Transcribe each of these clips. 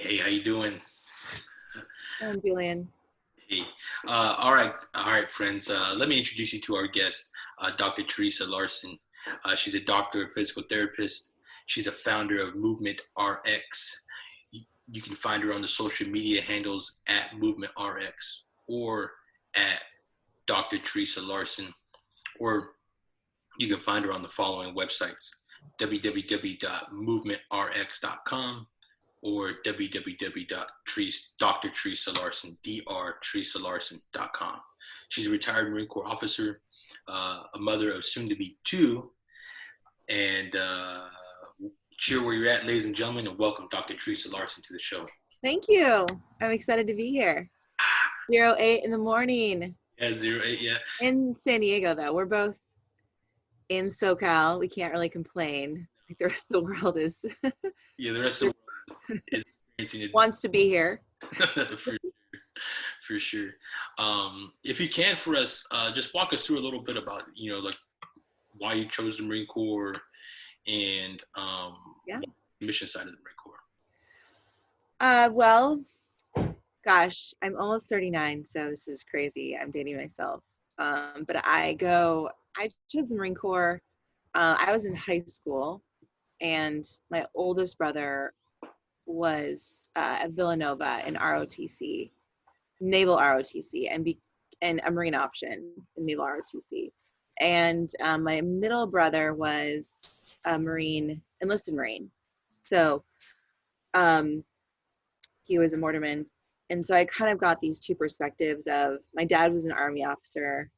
Hey, how you doing? I'm Julian. Hey, all right, friends. Let me introduce you to our guest, Dr. Theresa Larson. She's a doctor of physical therapist. She's a founder of Movement RX. You can find her on the social media handles at Movement RX or at Dr. Theresa Larson, or you can find her on the following websites: www.movementrx.com or www.drteresalarson.com. She's a retired Marine Corps officer, a mother of soon-to-be two, and cheer where you're at, ladies and gentlemen, and welcome Dr. Theresa Larson to the show. Thank you. I'm excited to be here. 08 in the morning. Yeah, 08, yeah. In San Diego, though. We're both in SoCal. We can't really complain. Like the rest of the world is. Yeah, the rest of the world is experiencing it. Wants to be here. For sure. If you can, for us, just walk us through a little bit about, like why you chose the Marine Corps and the mission side of the Marine Corps. Well, gosh, I'm almost 39, so this is crazy. I'm dating myself. But I chose the Marine Corps. I was in high school, and my oldest brother was at Villanova in ROTC, Naval ROTC, and a Marine option in Naval ROTC. And my middle brother was a enlisted Marine. So he was a mortarman. And so I kind of got these two perspectives of my dad was an Army officer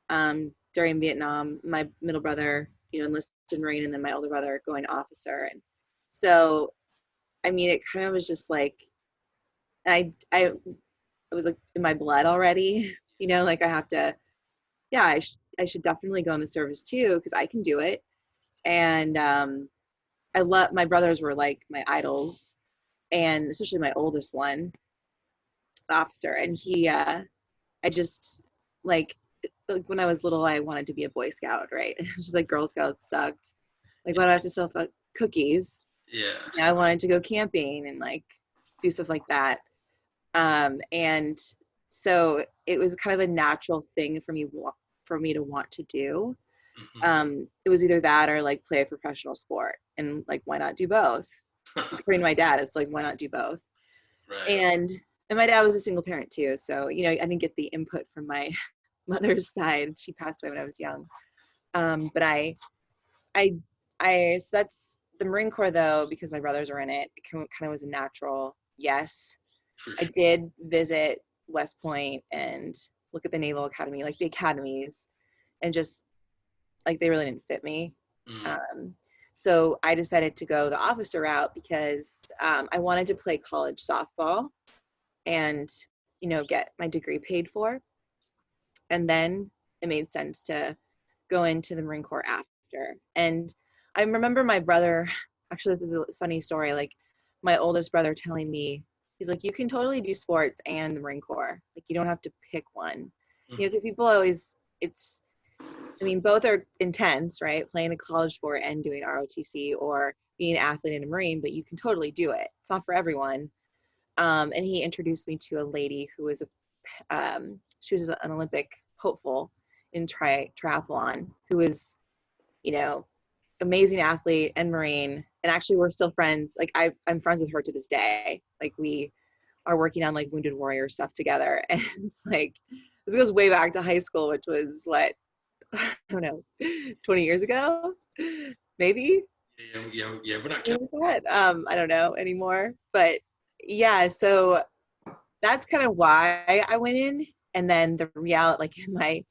during Vietnam, my middle brother, enlisted Marine, and then my older brother going to officer. And so, I mean, it kind of was just like, it was like in my blood already, like I have to, I should definitely go in the service too, because I can do it. And my brothers were like my idols, and especially my oldest one, the officer. And he, I just like when I was little, I wanted to be a Boy Scout, right? It was just like Girl Scouts sucked. Like, why do I have to sell cookies? Yeah. I wanted to go camping and like do stuff like that. And so it was kind of a natural thing for me to want to do. Mm-hmm. It was either that or like play a professional sport, and like, why not do both? According to my dad, it's like, why not do both? Right. And my dad was a single parent too, so I didn't get the input from my mother's side. She passed away when I was young. But so that's the Marine Corps, though, because my brothers are in it. It kind of was a natural yes. For sure. I did visit West Point and look at the Naval Academy, like the academies, and just like they really didn't fit me. Mm. So I decided to go the officer route because I wanted to play college softball and, get my degree paid for. And then it made sense to go into the Marine Corps after. And I remember my brother, actually, this is a funny story, like my oldest brother telling me, he's like, you can totally do sports and the Marine Corps. Like, you don't have to pick one. Mm. Because people always, both are intense, right? Playing a college sport and doing ROTC, or being an athlete and a Marine, but you can totally do it. It's not for everyone. And he introduced me to a lady who was she was an Olympic hopeful in triathlon, who was, amazing athlete and Marine. And actually we're still friends. Like I'm friends with her to this day. Like we are working on like Wounded Warrior stuff together. And it's like, this goes way back to high school, which was what, I don't know, 20 years ago, maybe. Yeah. We're not counting. I don't know anymore, but yeah. So that's kind of why I went in. And then the reality, like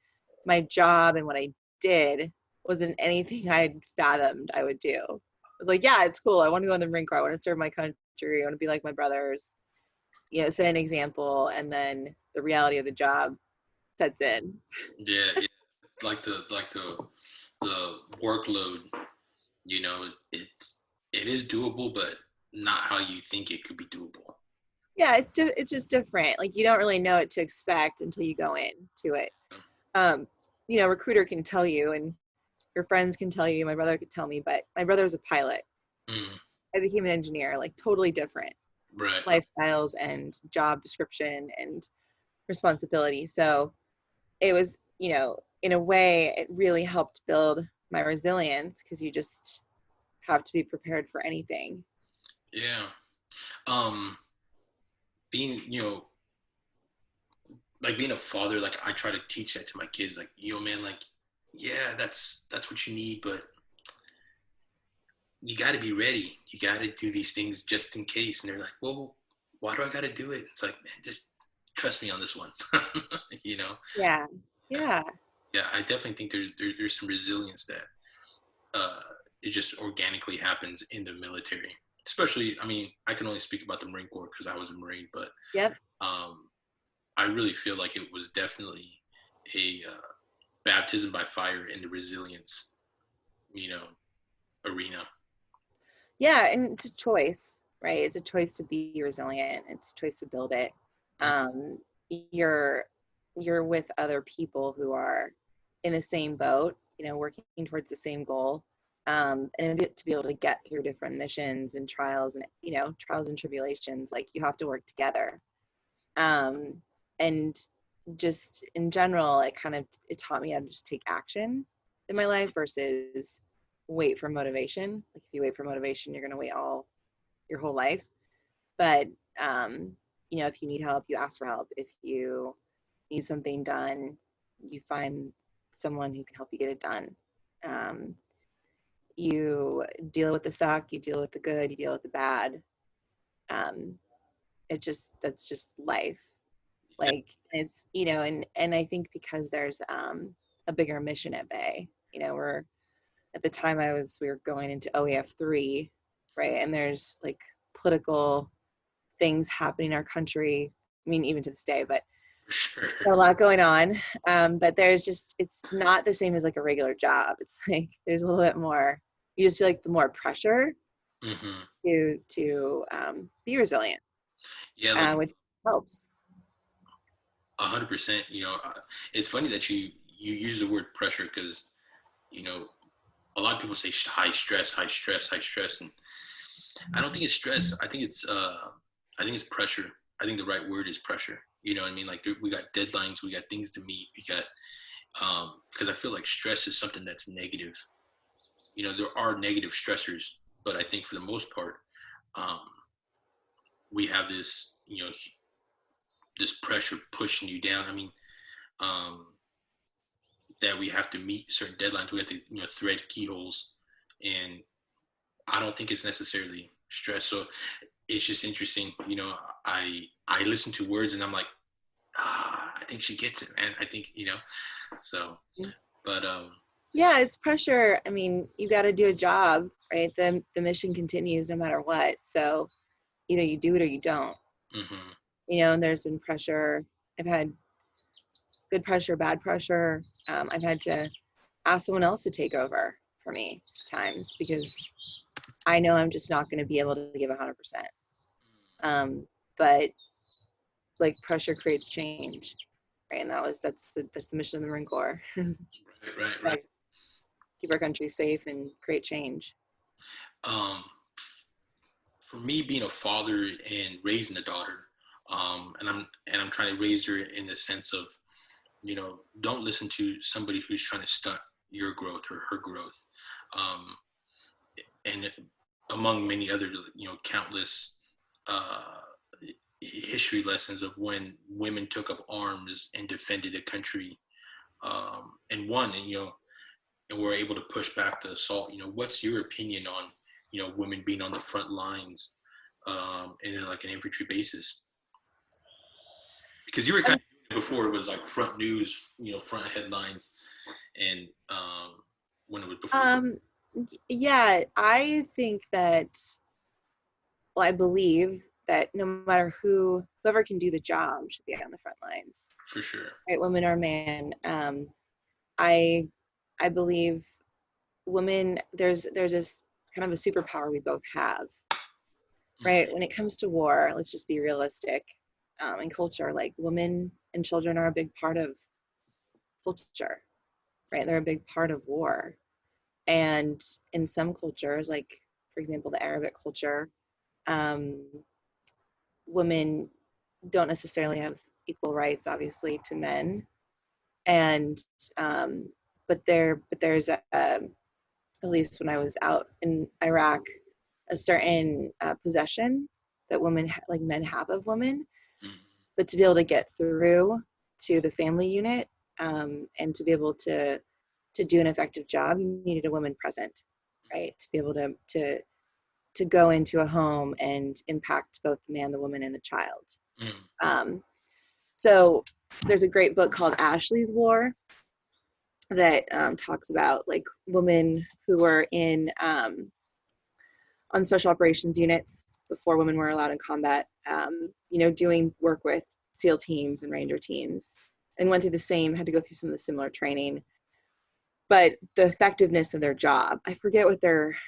my job and what I did wasn't anything I'd fathomed I would do. I was like, yeah, it's cool. I want to go in the Marine Corps. I want to serve my country. I want to be like my brothers, set an example. And then the reality of the job sets in. Yeah. Like the workload, it is doable, but not how you think it could be doable. Yeah, it's just different. Like, you don't really know what to expect until you go into it. Recruiter can tell you, and your friends can tell you, my brother could tell me, but my brother was a pilot. Mm. I became an engineer, like totally different. Right. lifestyles and job description and responsibility. So it was, in a way, it really helped build my resilience because you just have to be prepared for anything. Yeah. Being, like being a father, like I try to teach that to my kids, like, man, like, yeah, that's what you need, but you got to be ready. You got to do these things just in case. And they're like, well, why do I got to do it? It's like, man, just trust me on this one. you know? Yeah. Yeah. Yeah. I definitely think there's some resilience that, it just organically happens in the military, especially, I mean, I can only speak about the Marine Corps because I was a Marine, but, Yep. I really feel like it was definitely a, baptism by fire in the resilience, you know, arena. Yeah. And it's a choice, right? It's a choice to be resilient. It's a choice to build it. Um, you're with other people who are in the same boat, working towards the same goal. And to be able to get through different missions and trials and, trials and tribulations, like you have to work together. And just in general, it taught me how to just take action in my life versus wait for motivation. Like if you wait for motivation, you're going to wait your whole life. But, if you need help, you ask for help. If you need something done, you find someone who can help you get it done. You deal with the suck, you deal with the good, you deal with the bad. That's just life. Like it's, and I think because there's a bigger mission at bay, we're at the time we were going into OEF3, right? And there's like political things happening in our country. I mean, even to this day, but Sure. a lot going on. But it's not the same as like a regular job. It's like there's a little bit more. You just feel like the more pressure Mm-hmm. to be resilient, Yeah, like which helps. 100%. It's funny that you use the word pressure because you know a lot of people say high stress, high stress, high stress, and I don't think it's stress. I think it's pressure. I think the right word is pressure. You know what I mean? Like we got deadlines, we got things to meet, we got because I feel like stress is something that's negative. There are negative stressors, but I think for the most part, um, we have this pressure pushing you down. I mean, um, that we have to meet certain deadlines. We have to thread keyholes, and I don't think it's necessarily stress. So it's just interesting. I listen to words and I'm like, I think she gets it, man. I think So, but Yeah, it's pressure. I mean, you got to do a job, right? The mission continues no matter what. So either you do it or you don't. mm-hmm. And there's been pressure. I've had good pressure, bad pressure. I've had to ask someone else to take over for me at times because I know I'm just not going to be able to give 100%. But like pressure creates change, right? And that's the mission of the Marine Corps. Right. Keep our country safe and create change. Um, for me, being a father and raising a daughter, and I'm trying to raise her in the sense of, don't listen to somebody who's trying to stunt your growth or her growth, and among many other, countless history lessons of when women took up arms and defended the country, and won, and were able to push back the assault. What's your opinion on, women being on the front lines, in like an infantry basis? Because you were kind of before it was like front news, front headlines, and when it was before. Yeah, I think that, well, I believe that no matter whoever can do the job should be on the front lines. For sure. Right, women or man. I believe women. There's this kind of a superpower we both have. Right, when it comes to war, let's just be realistic. In culture, like women and children are a big part of culture. Right, they're a big part of war. And in some cultures, like for example, the Arabic culture, um, women don't necessarily have equal rights, obviously, to men. And there's at least when I was out in Iraq, a certain possession that women like men have of women, but to be able to get through to the family unit, and to be able to do an effective job, you needed a woman present, right? To be able to go into a home and impact both the man, the woman, and the child. So there's a great book called Ashley's War that talks about like women who were in on special operations units before women were allowed in combat, doing work with SEAL teams and Ranger teams, and had to go through some of the similar training. But the effectiveness of their job, I forget what their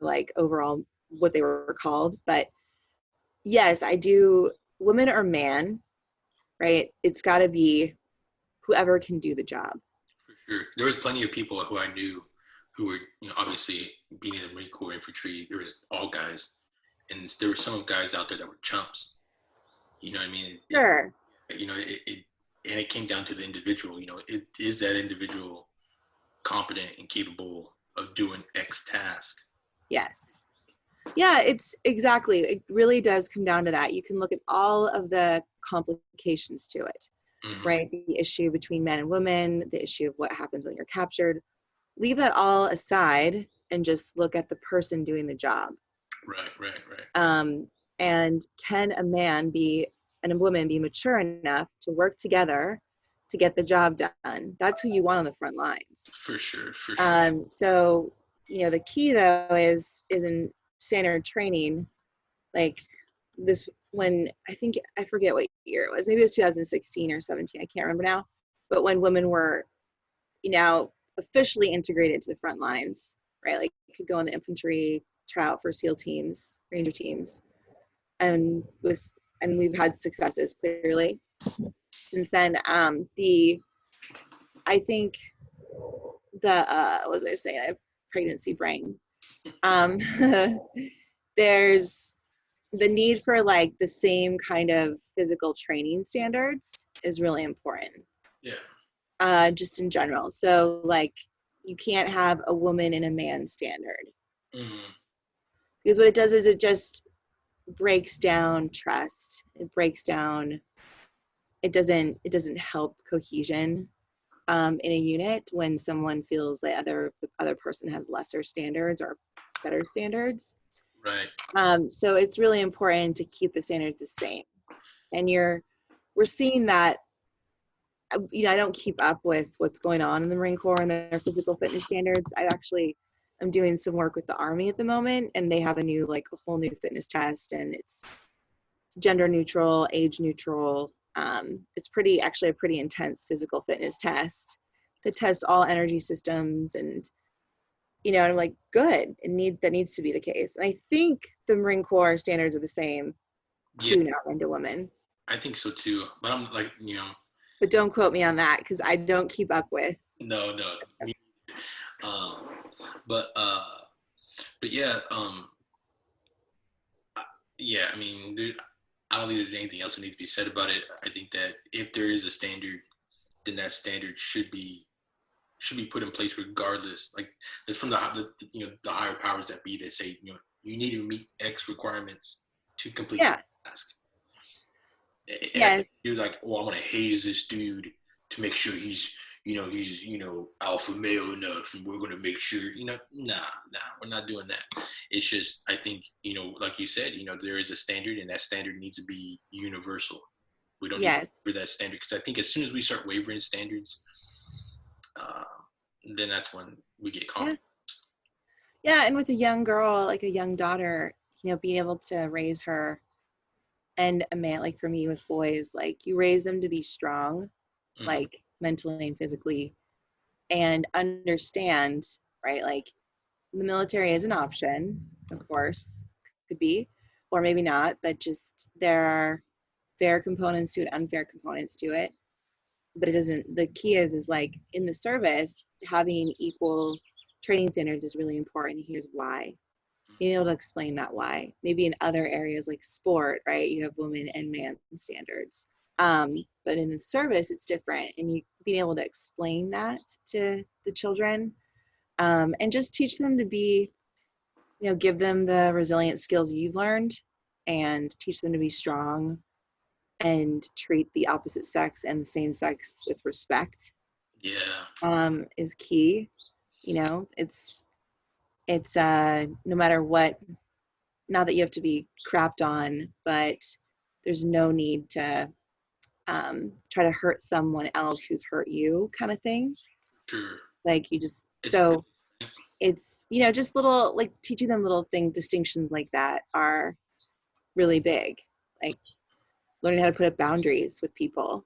like overall, what they were called, but yes, I do, woman or man, right? It's got to be whoever can do the job. For sure. There was plenty of people who I knew who were, obviously being in the Marine Corps infantry. There was all guys, and there were some guys out there that were chumps. You know what I mean? Sure. And it came down to the individual. Is that individual competent and capable of doing X task? Yes. Yeah, it's exactly. It really does come down to that. You can look at all of the complications to it, right? The issue between men and women, the issue of what happens when you're captured. Leave that all aside and just look at the person doing the job. Right. And can a man and a woman be mature enough to work together to get the job done? That's who you want on the front lines. For sure. So, the key though is in standard training, like this, when I forget what year it was, maybe it was 2016 or 17, I can't remember now, but when women were officially integrated to the front lines, right? Like could go in the infantry, try out for SEAL teams, Ranger teams, and we've had successes clearly since then. I think what was I saying? I have pregnancy brain. There's the need for like the same kind of physical training standards is really important. Yeah. Just in general. So like you can't have a woman and a man standard. Because what it does is it just breaks down trust. It doesn't help cohesion in a unit when someone feels like the other person has lesser standards or better standards. Right. So it's really important to keep the standards the same. And we're seeing that. I don't keep up with what's going on in the Marine Corps and their physical fitness standards. I'm doing some work with the Army at the moment, and they have a whole new fitness test, and it's gender neutral, age neutral. It's actually a pretty intense physical fitness test that tests all energy systems, and I'm like, good. That needs to be the case. And I think the Marine Corps standards are the same too now, men to women. I think so too, but I'm like, But don't quote me on that because I don't keep up with. No. But yeah, yeah. I mean, I don't think there's anything else that needs to be said about it. I think that if there is a standard, then that standard should be put in place regardless. Like it's from the higher powers that be that say you need to meet X requirements to complete the task. And you're like, I'm gonna haze this dude to make sure he's alpha male enough, and we're gonna make sure nah, we're not doing that. It's just, I think like you said, there is a standard, and that standard needs to be universal. We don't need to waver that standard, because I think as soon as we start wavering standards, then that's when we get conflicts. Yeah, and with a young girl, like a young daughter, being able to raise her, and a man, like for me with boys, like you raise them to be strong, like mentally and physically, and understand, right? Like the military is an option, of course, could be, or maybe not, but just there are fair components to it, unfair components to it. But the key is like in the service, having equal training standards is really important. Here's why. being able to explain that why. Maybe in other areas like sport, right, you have women and man standards. But in the service, it's different. And you being able to explain that to the children, and just teach them to be, give them the resilient skills you've learned and teach them to be strong and treat the opposite sex and the same sex with respect, is key. It's no matter what, not that you have to be crapped on, but there's no need to try to hurt someone else who's hurt you, kind of thing. Sure. Like you just, so it's, just little, like teaching them little distinctions like that are really big. Like learning how to put up boundaries with people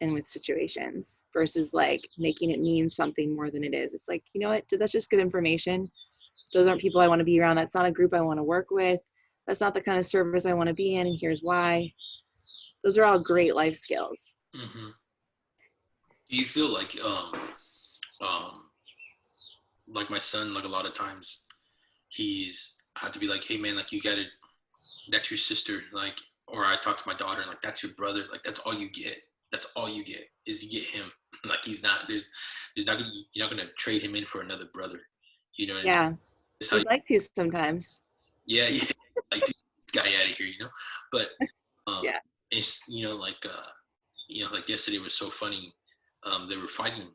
and with situations versus like making it mean something more than it is. It's like, you know what, that's just good information. Those aren't people I want to be around. That's not a group I want to work with. That's not the kind of service I want to be in, and here's why. Those are all great life skills. Mm-hmm. Do you feel like my son, like a lot of times I have to be like, hey man, like you gotta, that's your sister, like, or I talk to my daughter, like that's your brother, like that's all you get. That's all you get is you get him. Like he's not, you're not gonna trade him in for another brother. You know what I mean? I'd like to sometimes. Yeah. Like dude, this guy out of here, But it's like yesterday was so funny. They were fighting,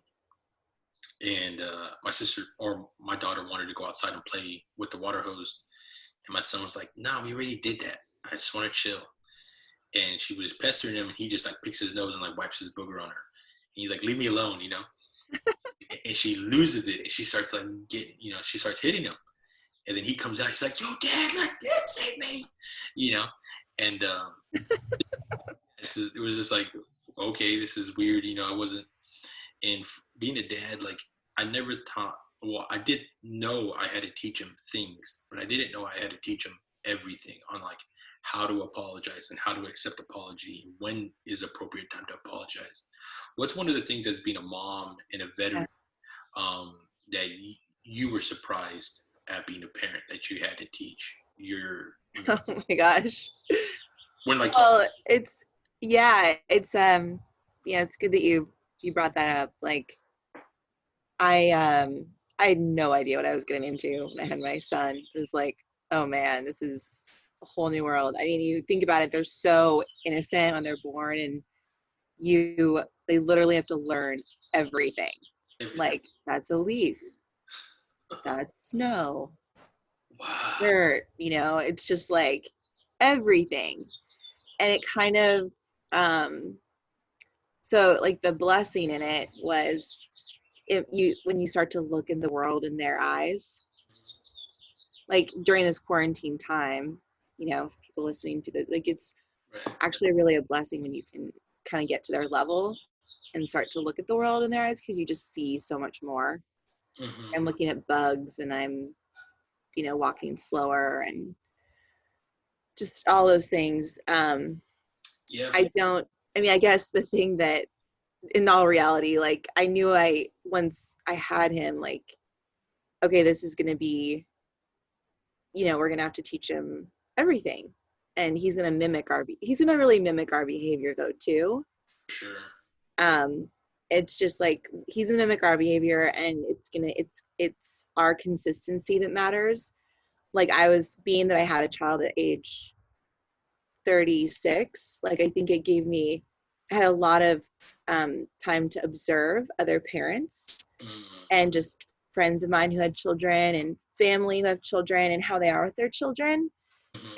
and my sister or my daughter wanted to go outside and play with the water hose, and my son was like, "Nah, we already did that. I just want to chill." And she was pestering him, and he just like picks his nose and like wipes his booger on her. And he's like, "Leave me alone," And she loses it, and she starts like she starts hitting him. And then he comes out, he's like, "Yo, Dad, like this, save me," And it was just like, okay, this is weird, I wasn't. And being a dad, like I never thought. Well, I did know I had to teach him things, but I didn't know I had to teach him everything on like how to apologize and how to accept apology, when is appropriate time to apologize. What's one of the things as being a mom and a veteran that you were surprised at being a parent that you had to teach Oh my gosh. When like, well, it's good that you brought that up. Like I had no idea what I was getting into when I had my son. It was like, oh man, this is a whole new world. I mean, you think about it, they're so innocent when they're born, and they literally have to learn everything. Like, that's a leaf. That's snow. wow. Dirt, it's just like everything. And it kind of, so like the blessing in it was when you start to look in the world in their eyes, like during this quarantine time, people listening to this, like it's actually really a blessing when you can kind of get to their level and start to look at the world in their eyes, because you just see so much more. Mm-hmm. I'm looking at bugs, and I'm, walking slower, and just all those things. I guess the thing that, in all reality, like I knew once I had him, like, okay, this is going to be, we're going to have to teach him everything, and he's going to really mimic our behavior though too. Sure. It's just like he's going to mimic our behavior, and it's our consistency that matters. Like being that I had a child at age 36, like I think I had a lot of time to observe other parents and just friends of mine who had children and family who have children and how they are with their children.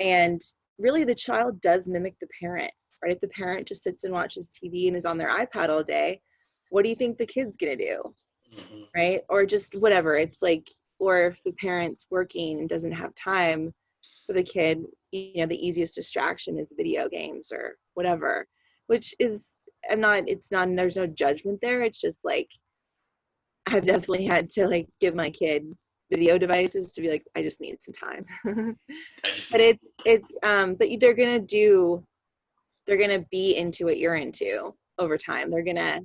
And really the child does mimic the parent, right? If the parent just sits and watches TV and is on their iPad all day, what do you think the kid's gonna do? Right? Or just whatever. It's like, or if the parent's working and doesn't have time for the kid, the easiest distraction is video games or whatever, which is, there's no judgment there. It's just like, I've definitely had to like give my kid video devices to be like, I just need some time. But but they're gonna be into what you're into over time. They're gonna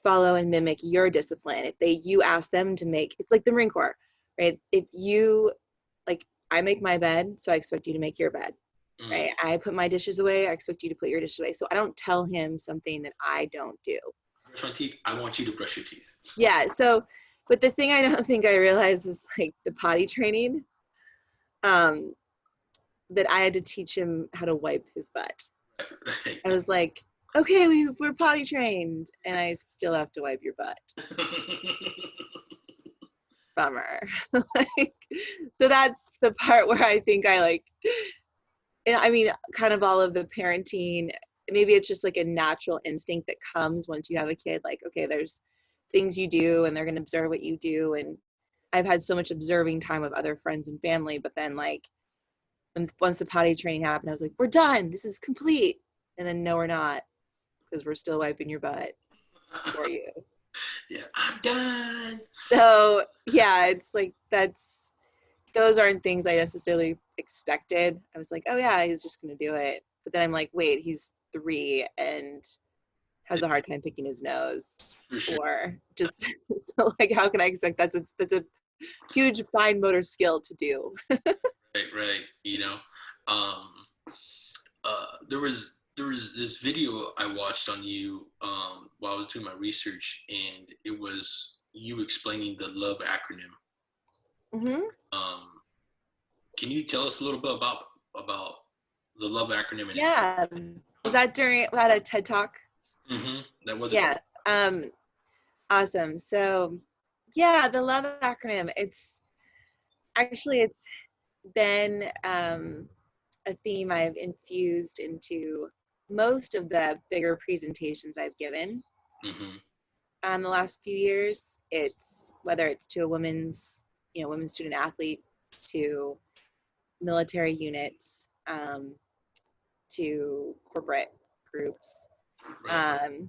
follow and mimic your discipline. If you ask them to it's like the Marine Corps, right? If you, like, I make my bed, so I expect you to make your bed. Right? I put my dishes away, I expect you to put your dishes away. So I don't tell him something that I don't do. Brush my teeth. I want you to brush your teeth. Yeah. So, but the thing I don't think I realized was like the potty training, that I had to teach him how to wipe his butt. Right. I was like, okay, we're potty trained, and I still have to wipe your butt. Bummer. Like, so that's the part where I think I like, I mean, kind of all of the parenting, maybe it's just like a natural instinct that comes once you have a kid. Like, okay, there's things you do and they're going to observe what you do. And I've had so much observing time with other friends and family, but then like once the potty training happened, I was like, we're done. This is complete. And then no, we're not, because we're still wiping your butt for you. Yeah, I'm done. So yeah, it's like those aren't things I necessarily expected. I was like, oh yeah, he's just gonna do it. But then I'm like, wait, he's 3 and has a hard time picking his nose, For sure. or just so like, how can I expect that's a huge fine motor skill to do? Right. You know, there was this video I watched on you while I was doing my research, and it was you explaining the LOVE acronym. Mm-hmm. Can you tell us a little bit about the LOVE acronym? Yeah. Was that at a TED Talk? Mm-hmm. That was Yeah. Awesome. So yeah, the LOVE acronym, it's been a theme I've infused into most of the bigger presentations I've given. Mm-hmm. The last few years. It's whether it's to a women's student athlete, to military units, to corporate groups. Right.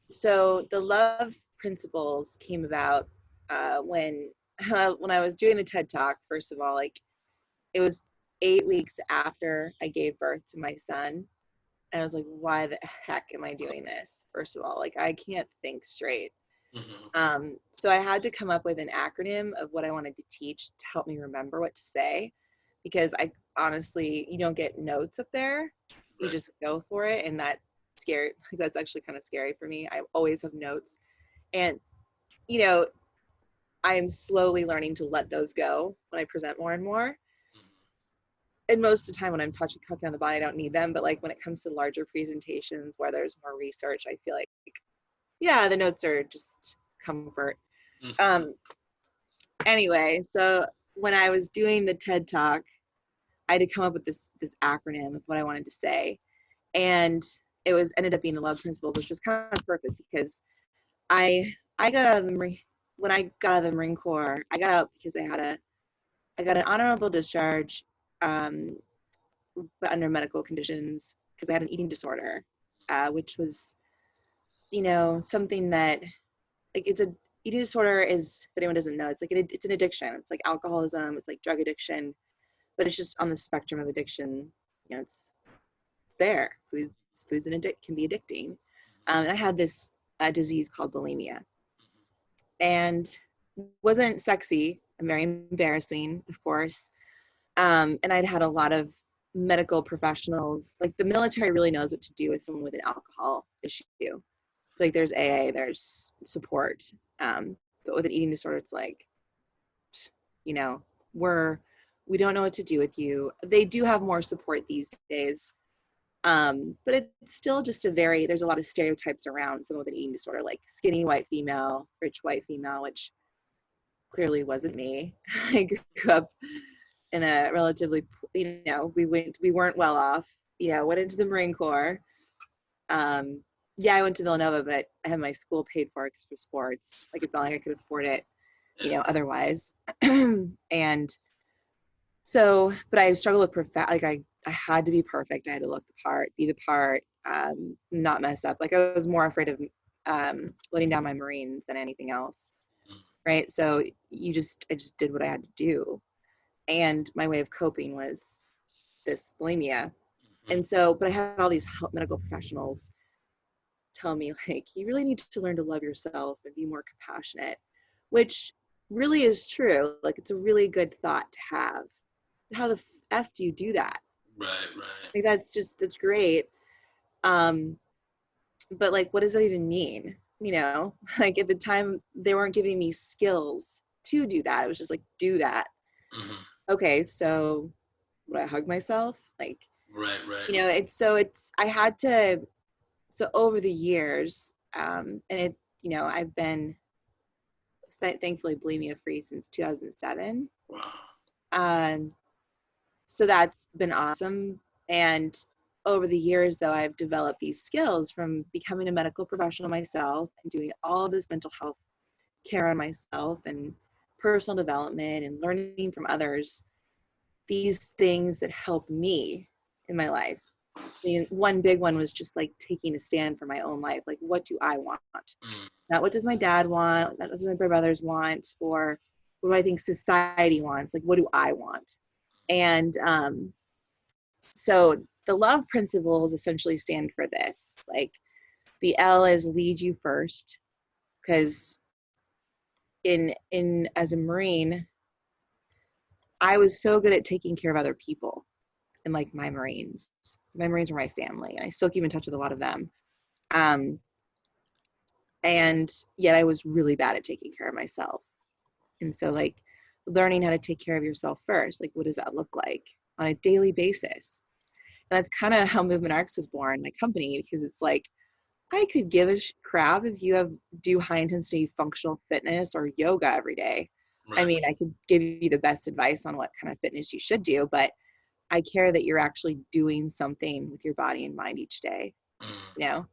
So the LOVE principles came about when I was doing the TED Talk. First of all, like, it was 8 weeks after I gave birth to my son. And I was like, why the heck am I doing this? First of all, like, I can't think straight. Mm-hmm. So I had to come up with an acronym of what I wanted to teach to help me remember what to say, because I honestly, you don't get notes up there. You Right. just go for it. And that's scary. That's actually kind of scary for me. I always have notes. And, I am slowly learning to let those go when I present more and more. And most of the time when I'm cooking on the body, I don't need them. But like when it comes to larger presentations where there's more research, I feel like, yeah, the notes are just comfort. Mm-hmm. Anyway, so when I was doing the TED Talk, I had to come up with this acronym of what I wanted to say. And it ended up being the LOVE principles, which was kind of perfect because I got out of the Marine, when I got out of the Marine Corps, I got out because I got an honorable discharge, but under medical conditions, because I had an eating disorder, which was, something that, like, eating disorder is, if anyone doesn't know, it's like it's an addiction. It's like alcoholism, it's like drug addiction, but it's just on the spectrum of addiction. It's there. Foods can be addicting. And I had this disease called bulimia, and wasn't sexy and very embarrassing, of course. And I'd had a lot of medical professionals, like the military really knows what to do with someone with an alcohol issue. It's like there's AA, there's support. But with an eating disorder, it's like, we don't know what to do with you. They do have more support these days. But it's still just there's a lot of stereotypes around someone with an eating disorder, like skinny white female, rich white female, which clearly wasn't me. I grew up in a relatively, we weren't well off, went into the Marine Corps. I went to Villanova, but I had my school paid for because for sports. Like, it's not like I could afford it, otherwise. And so, but I struggled with I had to be perfect. I had to look the part, be the part, not mess up. Like, I was more afraid of letting down my Marines than anything else. Right. So I just did what I had to do. And my way of coping was this bulimia. Mm-hmm. And so, but I had all these medical professionals tell me, like, you really need to learn to love yourself and be more compassionate, which really is true. Like, it's a really good thought to have. How the F do you do that? Right, right. Like, that's great. But like, what does that even mean? You know, like at the time they weren't giving me skills to do that. It was just like, do that. Mm-hmm. Okay, so would I hug myself? Like, Right, right. you know, I had to, so over the years, and it, you know, I've been thankfully bulimia free since 2007. Wow. Um, so that's been awesome. And over the years, though, I've developed these skills from becoming a medical professional myself and doing all of this mental health care on myself and personal development and learning from others, these things that help me in my life. I mean, one big one was just like taking a stand for my own life. Like, what do I want? Mm. Not what does my dad want, not what does my brothers want, or what do I think society wants? Like, what do I want? And so the love principles essentially stand for this. Like, the L is lead you first, because in as a Marine, I was so good at taking care of other people, and like my Marines were my family, and I still keep in touch with a lot of them. And yet I was really bad at taking care of myself. And so like learning how to take care of yourself first, like what does that look like on a daily basis? And that's kind of how Movement Arcs was born, my company, because it's like, I could give a crap if you do high intensity functional fitness or yoga every day. I Right. mean, I could give you the best advice on what kind of fitness you should do, but I care that you're actually doing something with your body and mind each day, Mm. you know,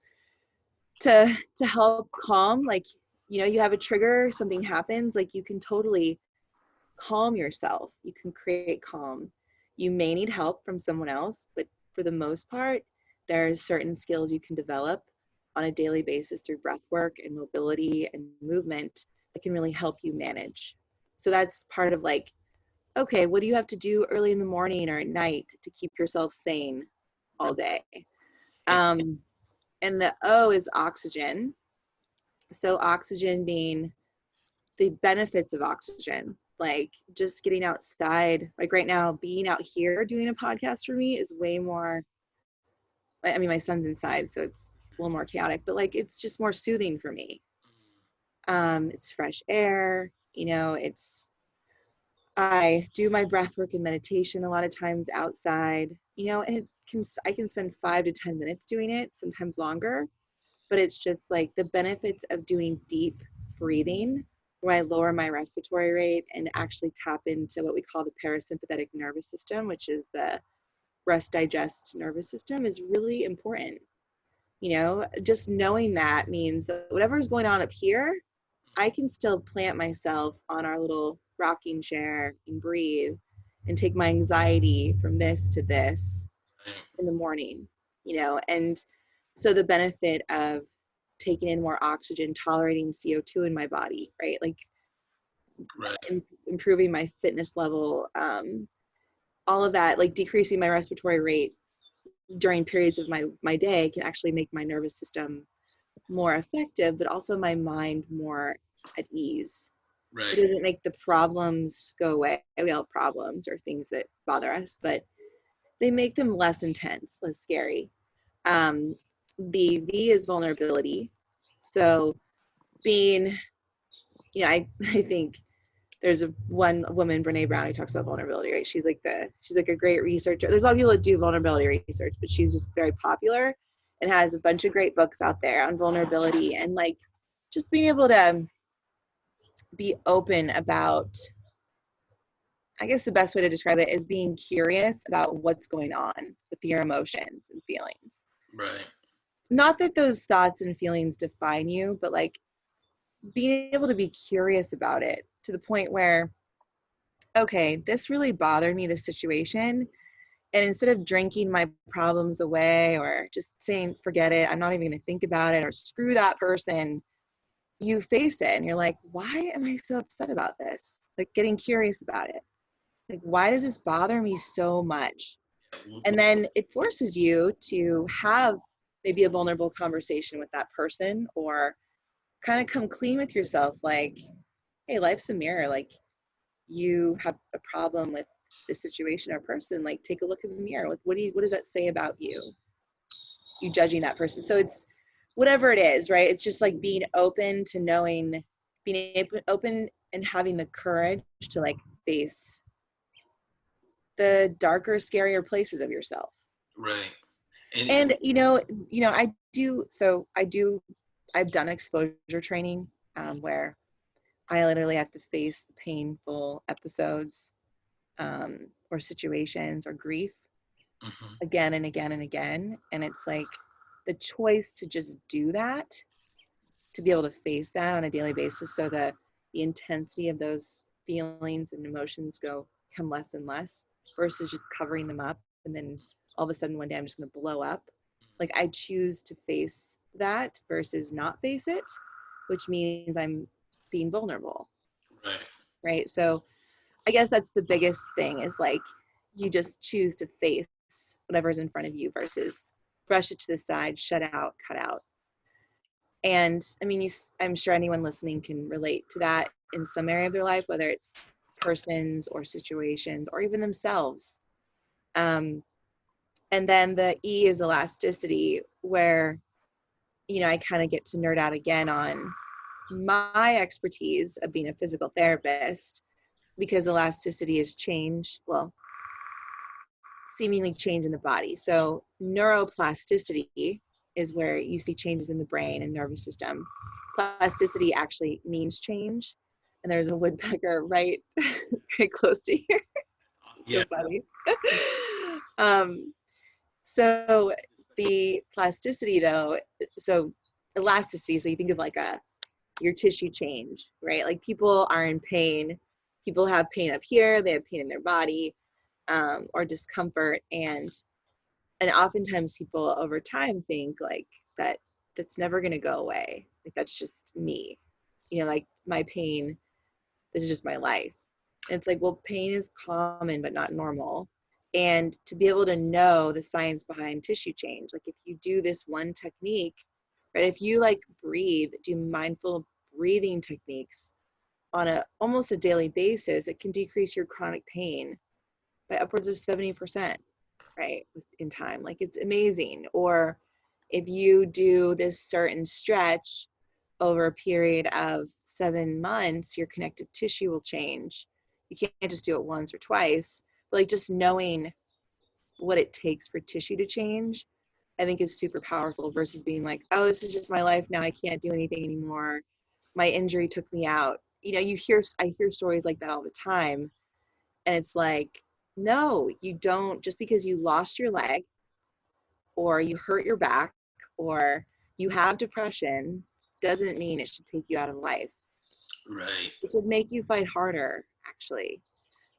to help calm. Like, you know, you have a trigger, something happens, like you can totally calm yourself. You can create calm. You may need help from someone else, but for the most part, there are certain skills you can develop on a daily basis through breath work and mobility and movement that can really help you manage. So that's part of like, okay, what do you have to do early in the morning or at night to keep yourself sane all day? And the O is oxygen. So oxygen being the benefits of oxygen, like just getting outside. Like right now, being out here doing a podcast for me is way more, I mean, my son's inside, so it's a little more chaotic, but like it's just more soothing for me. It's fresh air, you know, I do my breath work and meditation a lot of times outside, you know, and I can spend 5 to 10 minutes doing it, sometimes longer, but it's just like the benefits of doing deep breathing where I lower my respiratory rate and actually tap into what we call the parasympathetic nervous system, which is the rest digest nervous system, is really important. You know, just knowing that means that whatever is going on up here, I can still plant myself on our little rocking chair and breathe and take my anxiety from this to this in the morning, you know. And so the benefit of taking in more oxygen, tolerating CO2 in my body, right? Like Right. improving my fitness level, all of that, like decreasing my respiratory rate during periods of my day can actually make my nervous system more effective, but also my mind more at ease. It Right. doesn't make the problems go away. We all have problems or things that bother us, but they make them less intense, less scary. Um, the V is vulnerability. So being, you know, I think there's one woman, Brene Brown, who talks about vulnerability, right? She's like a great researcher. There's a lot of people that do vulnerability research, but she's just very popular and has a bunch of great books out there on vulnerability and like just being able to be open about, I guess the best way to describe it is being curious about what's going on with your emotions and feelings. Right. Not that those thoughts and feelings define you, but like being able to be curious about it to the point where, okay, this really bothered me, this situation. And instead of drinking my problems away or just saying, forget it, I'm not even going to think about it, or screw that person, you face it and you're like, why am I so upset about this? Like getting curious about it. Like, why does this bother me so much? And then it forces you to have maybe a vulnerable conversation with that person or kind of come clean with yourself. Like, hey, life's a mirror. Like, you have a problem with this situation or person, like, take a look in the mirror. Like, what does that say about you? You judging that person. So it's whatever it is, right? It's just like being open to knowing, being open and having the courage to like face the darker, scarier places of yourself. Right. And I've done exposure training, where I literally have to face painful episodes, or situations or grief again and again and again. And it's like the choice to just do that, to be able to face that on a daily basis, so that the intensity of those feelings and emotions come less and less, versus just covering them up and then all of a sudden one day I'm just going to blow up. Like, I choose to face that versus not face it, which means I'm being vulnerable. Right. So I guess that's the biggest thing, is like, you just choose to face whatever's in front of you versus brush it to the side, shut out, cut out. And I mean, I'm sure anyone listening can relate to that in some area of their life, whether it's persons or situations or even themselves. And then the E is elasticity, where, I kind of get to nerd out again on my expertise of being a physical therapist, because elasticity is change, well, seemingly change in the body. So neuroplasticity is where you see changes in the brain and nervous system. Plasticity actually means change. And there's a woodpecker right close to here. Yeah. So funny. So the plasticity though, so elasticity, so you think of like your tissue change, right? Like, people are in pain. People have pain up here, they have pain in their body, or discomfort. And oftentimes people over time think like that's never going to go away. Like, that's just me, like my pain, this is just my life. And it's like, well, pain is common, but not normal. And to be able to know the science behind tissue change, like if you do this one technique, right? If you like do mindful breathing techniques on almost a daily basis, it can decrease your chronic pain by upwards of 70%, right? In time. Like, it's amazing. Or if you do this certain stretch over a period of 7 months, your connective tissue will change. You can't just do it once or twice, but like, just knowing what it takes for tissue to change, I think is super powerful, versus being like, oh, this is just my life now, I can't do anything anymore, my injury took me out. I hear stories like that all the time. And it's like, no, you don't. Just because you lost your leg or you hurt your back or you have depression doesn't mean it should take you out of life. Right. It should make you fight harder, actually.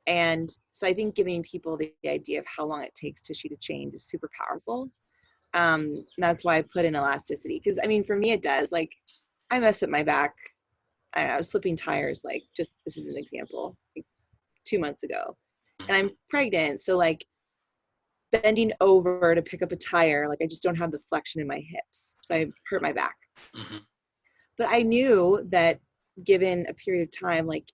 And so I think giving people the idea of how long it takes tissue to change is super powerful. That's why I put in elasticity, because I mean, for me, it does. Like, I messed up my back. I don't know, slipping tires, like, just this is an example, like 2 months ago. And I'm pregnant, so like bending over to pick up a tire, like I just don't have the flexion in my hips, so I hurt my back. But I knew that given a period of time, like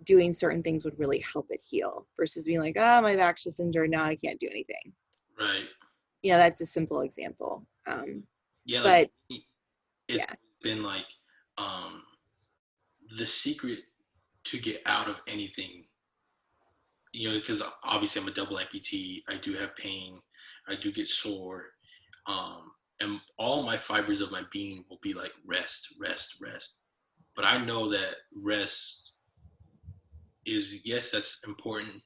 doing certain things would really help it heal, versus being like, oh, my back's just injured now, I can't do anything. Right. That's a simple example. Yeah, but like, it's been like the secret to get out of anything, because obviously I'm a double amputee. I do have pain. I do get sore. And all my fibers of my being will be like, rest, rest, rest. But I know that rest is, yes, that's important,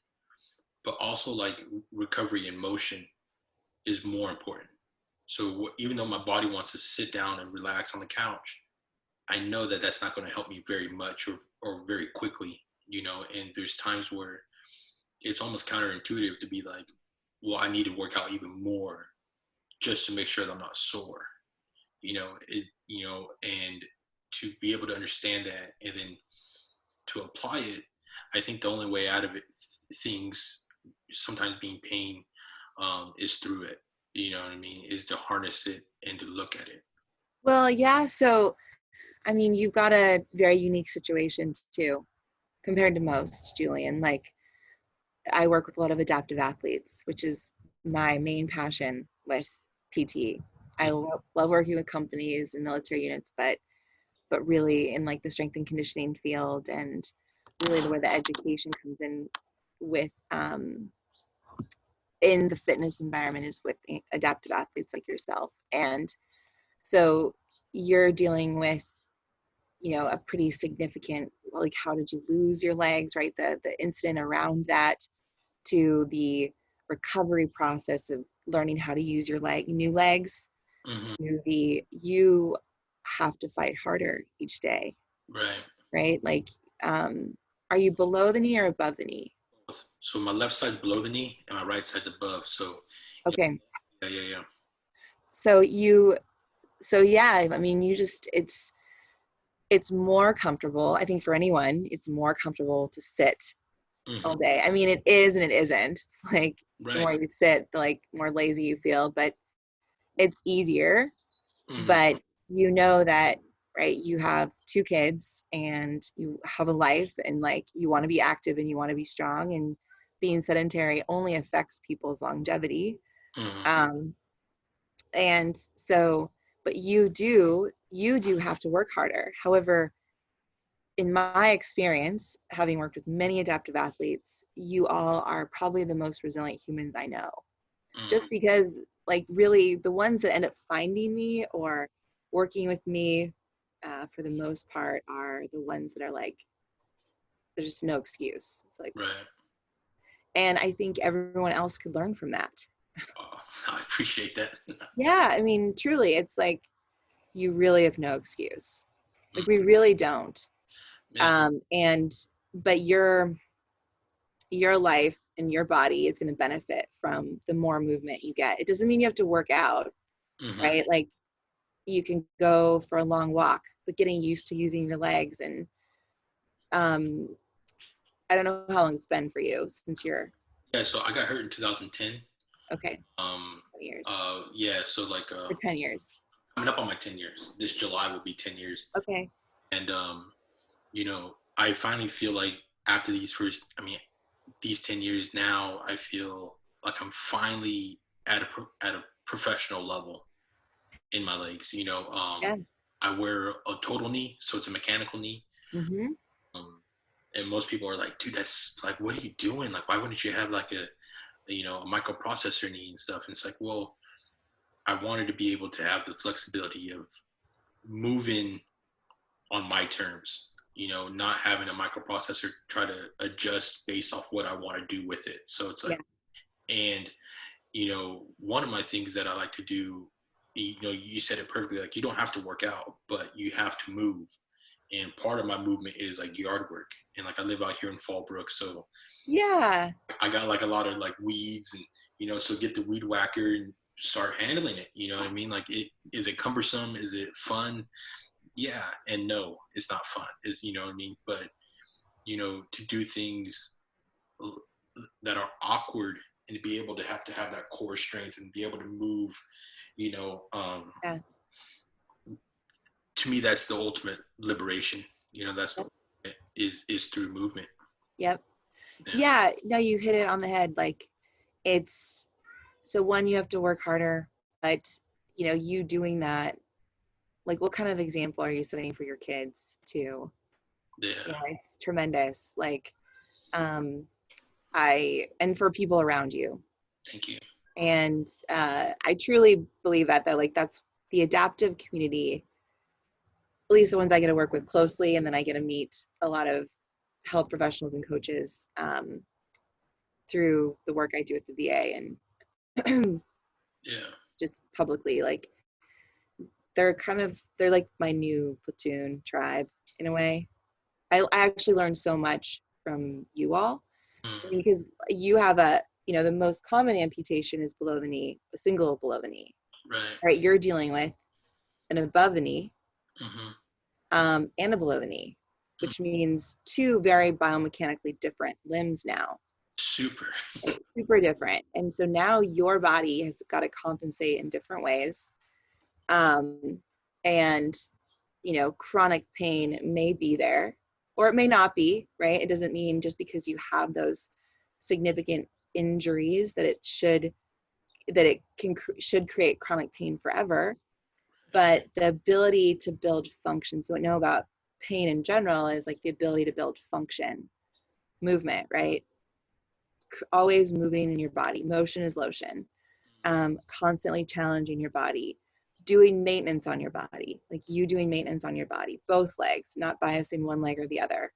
but also like recovery and motion is more important. So even though my body wants to sit down and relax on the couch, I know that that's not going to help me very much or very quickly, and there's times where it's almost counterintuitive to be like, well, I need to work out even more just to make sure that I'm not sore, and to be able to understand that and then to apply it. I think the only way out of it, things sometimes being pain, is through it. You know what I mean? Is to harness it and to look at it. Well, yeah. So I mean, you've got a very unique situation too, compared to most, Julian. Like, I work with a lot of adaptive athletes, which is my main passion with PT. I love working with companies and military units, but really in like the strength and conditioning field, and really where the education comes in with in the fitness environment is with adaptive athletes like yourself. And so you're dealing with, you know, a pretty significant, like, how did you lose your legs, right? The incident around that, to the recovery process of learning how to use your new legs, Mm-hmm. to the, you have to fight harder each day, Right. right? Like, are you below the knee or above the knee? So my left side's below the knee and my right side's above. So Okay. yeah. So yeah, I mean, you just, it's more comfortable. I think for anyone, it's more comfortable to sit all Mm-hmm. day. I mean, it is and it isn't. It's like, the Right. more you sit, the like more lazy you feel, but it's easier. Mm-hmm. But you know that, right, you have 2 kids and you have a life, and like, you want to be active and you want to be strong, and being sedentary only affects people's longevity. Mm-hmm. Um, and so, but you do have to work harder. However, in my experience, having worked with many adaptive athletes, you all are probably the most resilient humans I know. Mm-hmm. Just because, like, really the ones that end up finding me or working with me, for the most part, are the ones that are like, there's just no excuse. It's like, Right. and I think everyone else could learn from that. Oh, I appreciate that. Yeah, I mean, truly, it's like, you really have no excuse. Like, we Mm-hmm. really don't. Yeah. And but your life and your body is going to benefit from the more movement you get. It doesn't mean you have to work out, Mm-hmm. right? Like, you can go for a long walk, but getting used to using your legs. And um, I don't know how long it's been for you since you're, Yeah. So I got hurt in 2010. okay, Um. 20 years Yeah. So like or 10 years. coming up on my 10 years. This July will be 10 years. Okay. And I finally feel like after these 10 years now, I feel like I'm finally at a professional level in my legs. Yeah. I wear a total knee, so it's a mechanical knee. Mm-hmm. And most people are like, dude, that's like, what are you doing? Like, why wouldn't you have like a microprocessor knee and stuff? And it's like, well, I wanted to be able to have the flexibility of moving on my terms, not having a microprocessor try to adjust based off what I want to do with it. So it's Yeah. like, and, one of my things that I like to do, you said it perfectly, like, you don't have to work out, but you have to move. And part of my movement is like yard work. And like, I live out here in Fallbrook. So Yeah. I got like a lot of like weeds and, so get the weed whacker and start handling it. You know what I mean? Like, is it cumbersome? Is it fun? Yeah and no, it's not fun, is, you know what I mean, but to do things that are awkward and to be able to have that core strength and be able to move, you know um Yeah. to me, that's the ultimate liberation. That's Yep. is through movement. Yep. Yeah. Yeah. No, you hit it on the head. Like, it's, so one, you have to work harder, but you doing that, like, what kind of example are you setting for your kids too? Yeah. It's tremendous. Like, um, and for people around you. Thank you. And I truly believe that, though, like, that's the adaptive community, at least the ones I get to work with closely, and then I get to meet a lot of health professionals and coaches through the work I do at the VA, and Yeah. just publicly, like, they're like my new platoon tribe in a way. I actually learned so much from you all, Mm. because you have the most common amputation is below the knee, a single below the knee, Right. right? You're dealing with an above the knee, Mm-hmm. and a below the knee, which means 2 very biomechanically different limbs now, Super. right? Super different. And so now your body has got to compensate in different ways. And chronic pain may be there or it may not be, right? It doesn't mean just because you have those significant injuries that it should create chronic pain forever. But the ability to build function, so what I know about pain in general is like the ability to build function, movement, right? Always moving in your body. Motion is lotion. Constantly challenging your body, doing maintenance on your body, like you doing maintenance on your body, both legs, not biasing one leg or the other.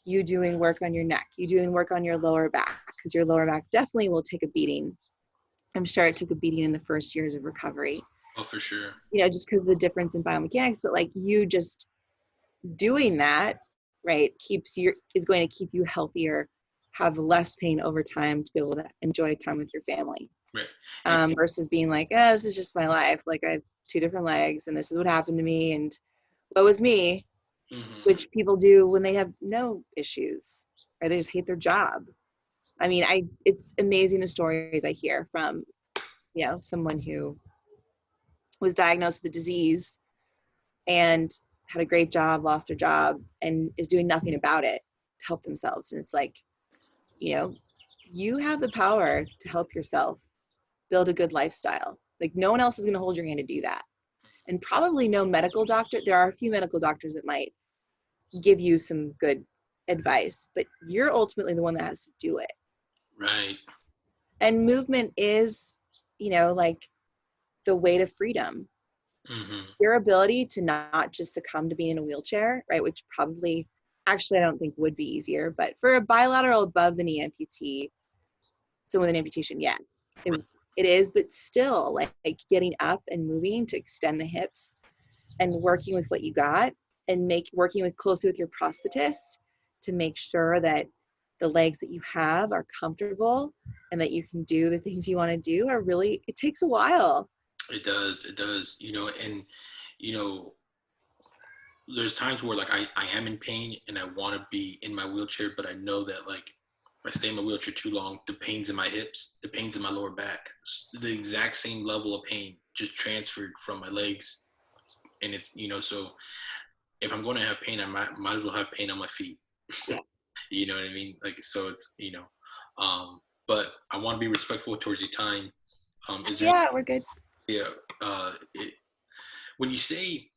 You doing work on your neck, you doing work on your lower back, because your lower back definitely will take a beating. I'm sure it took a beating in the first years of recovery. Oh, for sure. Just because of the difference in biomechanics, but like you just doing that, right, is going to keep you healthier, have less pain over time to be able to enjoy time with your family. Right. Versus being like, this is just my life. Like I have two different legs and this is what happened to me and what was me, which people do when they have no issues or they just hate their job. I mean, it's amazing the stories I hear from, someone who was diagnosed with a disease and had a great job, lost their job, and is doing nothing about it to help themselves. And it's like, you have the power to help yourself build a good lifestyle. Like no one else is going to hold your hand to do that. And probably no medical doctor. There are a few medical doctors that might give you some good advice, but you're ultimately the one that has to do it. Right. And movement is, like the way to freedom. Your ability to not just succumb to being in a wheelchair, right? Which probably, actually, I don't think would be easier, but for a bilateral above the knee amputee, someone with an amputation, yes, it is, but still like getting up and moving to extend the hips and working with what you got and working closely with your prosthetist to make sure that the legs that you have are comfortable and that you can do the things you want to do it takes a while. It does. And, there's times where like I am in pain and I want to be in my wheelchair, but I know that like if I stay in my wheelchair too long, the pains in my hips, the pains in my lower back, the exact same level of pain just transferred from my legs. And it's, so if I'm going to have pain, I might as well have pain on my feet. Yeah. You know what I mean? Like, so it's, but I want to be respectful towards your time. We're good. Yeah. When you say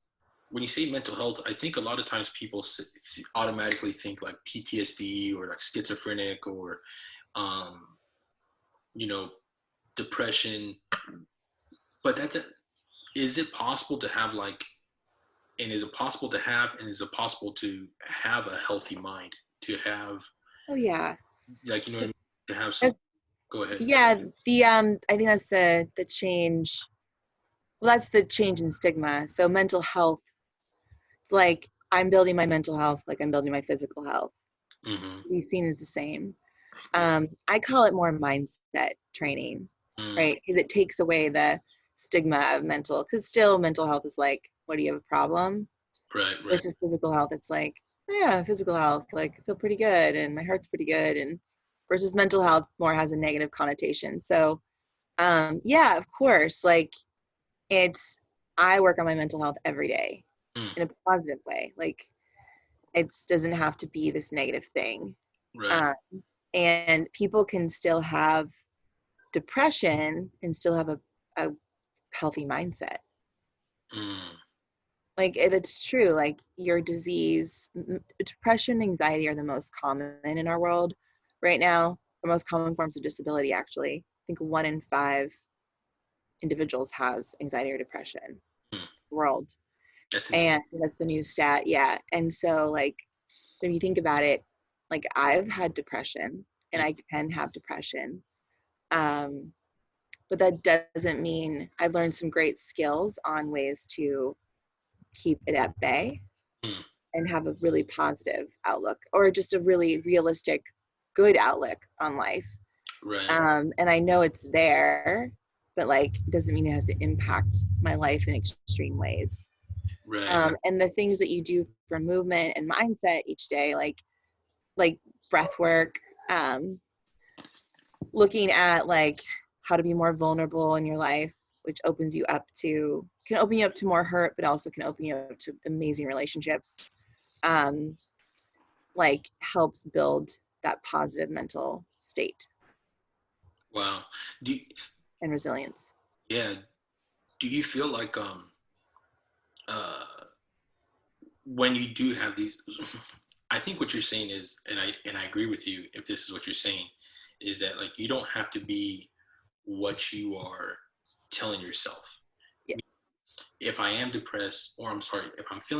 mental health, I think a lot of times people automatically think like PTSD or like schizophrenic or, depression. But is it possible to have like, and is it possible to have a healthy mind, to have? Oh yeah. Like, what I mean? To have some. Go ahead. Yeah. I think that's the change. Well, that's the change in stigma. So mental health, it's like I'm building my mental health like I'm building my physical health. Be seen as the same. I call it more mindset training, right? Because it takes away the stigma of because still mental health is like, what, do you have a problem? Right. Versus physical health, it's like, yeah, physical health, like I feel pretty good and my heart's pretty good. And versus mental health more has a negative connotation. So, yeah, of course, like I work on my mental health every day in a positive way. Like it doesn't have to be this negative thing. Right. And people can still have depression and still have a healthy mindset. Like if it's true, like your disease, depression, anxiety are the most common in our world right now. The most common forms of disability, actually. I think 1 in 5 individuals has anxiety or depression in the world. And that's the new stat. Yeah. And so like, when you think about it, like I've had depression and I can have depression. But that doesn't mean I've learned some great skills on ways to keep it at bay and have a really positive outlook or just a really realistic, good outlook on life. Right. And I know it's there, but like, it doesn't mean it has to impact my life in extreme ways. Right. And the things that you do for movement and mindset each day, like breath work, looking at like how to be more vulnerable in your life, which can open you up to more hurt, but also can open you up to amazing relationships. Like helps build that positive mental state. Wow. And resilience. Yeah. Do you feel like uh when you do have these, I think what you're saying is, and I agree with you if this is what you're saying, is that like you don't have to be what you are telling yourself. Yeah. If I am depressed, or I'm sorry, if I feel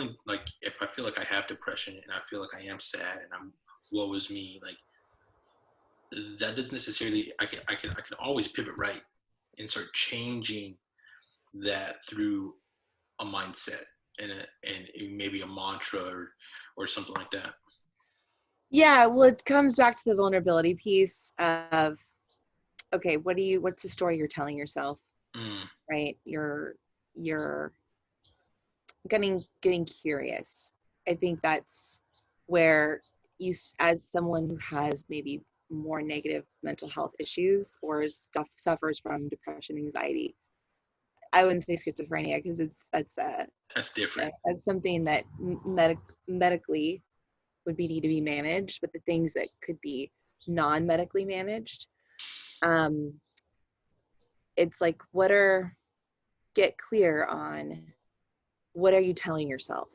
like I have depression and I feel like I am sad and I'm woe is me, like that doesn't necessarily, I can always pivot right and start changing that through a mindset and maybe a mantra or something like that. Yeah, well, it comes back to the vulnerability piece of, okay, what's the story you're telling yourself? Right? You're getting curious. I think that's where you, as someone who has maybe more negative mental health issues or suffers from depression, anxiety. I wouldn't say schizophrenia because that's different. That's something that medically would need to be managed, but the things that could be non-medically managed, it's like get clear on what are you telling yourself.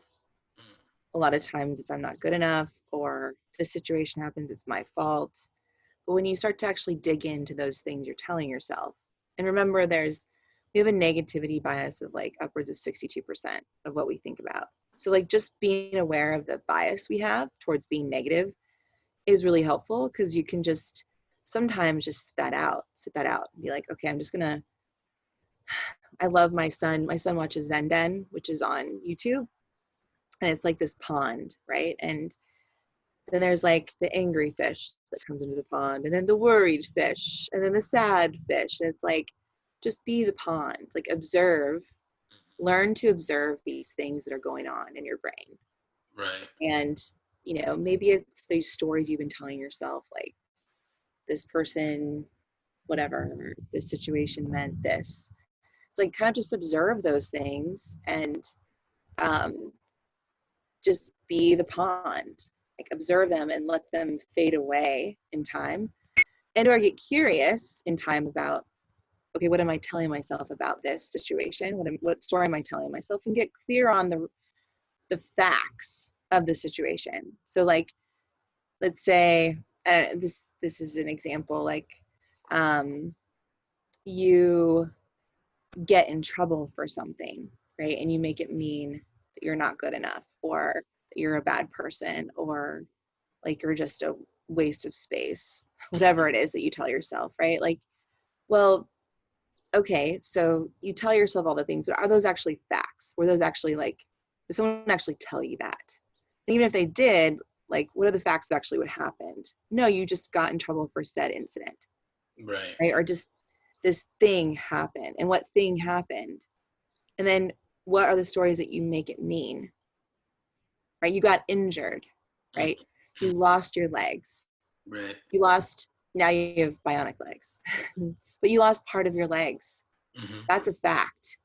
A lot of times it's I'm not good enough, or this situation happens, it's my fault. But when you start to actually dig into those things you're telling yourself, and remember we have a negativity bias of like upwards of 62% of what we think about. So like just being aware of the bias we have towards being negative is really helpful, because you can just sometimes just sit that out and be like, okay, I love my son watches Zenden, which is on YouTube, and it's like this pond, right? And then there's like the angry fish that comes into the pond, and then the worried fish, and then the sad fish. And it's like, just be the pond, like learn to observe these things that are going on in your brain. Right. And, maybe it's these stories you've been telling yourself, like this person, whatever, this situation meant this. It's like kind of just observe those things and just be the pond, like observe them and let them fade away in time, and or get curious in time about, okay, what am I telling myself about this situation? What story am I telling myself? And get clear on the facts of the situation. So like, let's say, this is an example, like you get in trouble for something, right? And you make it mean that you're not good enough, or that you're a bad person, or like you're just a waste of space, whatever it is that you tell yourself, right? Like, well, okay, so you tell yourself all the things, but are those actually facts? Were those actually like, did someone actually tell you that? And even if they did, like, what are the facts of actually what happened? No, you just got in trouble for said incident. Right. Right? Or just this thing happened. And what thing happened? And then what are the stories that you make it mean? Right? You got injured, right? Mm-hmm. You lost your legs. Right. Now you have bionic legs. But you lost part of your legs. Mm-hmm. That's a fact.